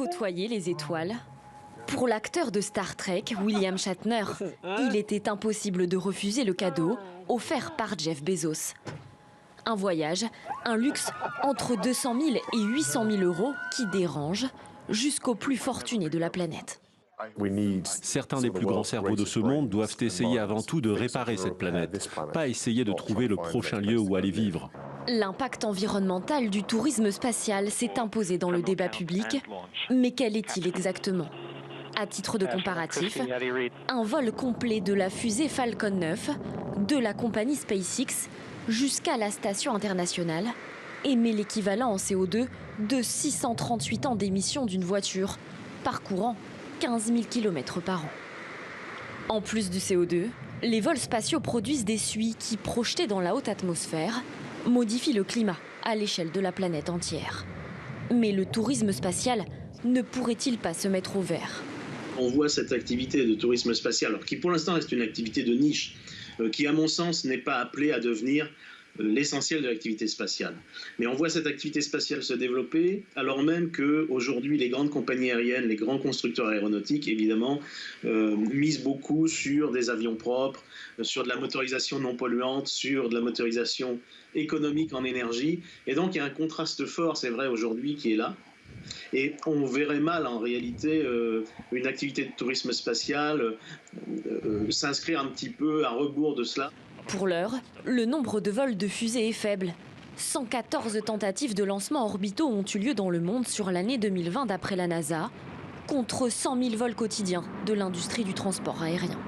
côtoyer les étoiles. Pour l'acteur de Star Trek, William Shatner, il était impossible de refuser le cadeau offert par Jeff Bezos. Un voyage, un luxe entre 200 000 et 800 000 euros qui dérange jusqu'aux plus fortunés de la planète. Certains des plus grands cerveaux de ce monde doivent essayer avant tout de réparer cette planète, pas essayer de trouver le prochain lieu où aller vivre. L'impact environnemental du tourisme spatial s'est imposé dans le débat public, mais quel est-il exactement ? À titre de comparatif, un vol complet de la fusée Falcon 9 de la compagnie SpaceX jusqu'à la station internationale émet l'équivalent en CO2 de 638 ans d'émissions d'une voiture, parcourant 15 000 km par an. En plus du CO2, les vols spatiaux produisent des suies qui, projetées dans la haute atmosphère, modifient le climat à l'échelle de la planète entière. Mais le tourisme spatial ne pourrait-il pas se mettre au vert ? On voit cette activité de tourisme spatial, alors qui pour l'instant reste une activité de niche, qui à mon sens n'est pas appelée à devenir l'essentiel de l'activité spatiale. Mais on voit cette activité spatiale se développer, alors même qu'aujourd'hui les grandes compagnies aériennes, les grands constructeurs aéronautiques, évidemment, misent beaucoup sur des avions propres, sur de la motorisation non polluante, sur de la motorisation économique en énergie. Et donc il y a un contraste fort, c'est vrai, aujourd'hui, qui est là. Et on verrait mal en réalité une activité de tourisme spatial s'inscrire un petit peu à rebours de cela. Pour l'heure, le nombre de vols de fusées est faible. 114 tentatives de lancements orbitaux ont eu lieu dans le monde sur l'année 2020 d'après la NASA, contre 100 000 vols quotidiens de l'industrie du transport aérien.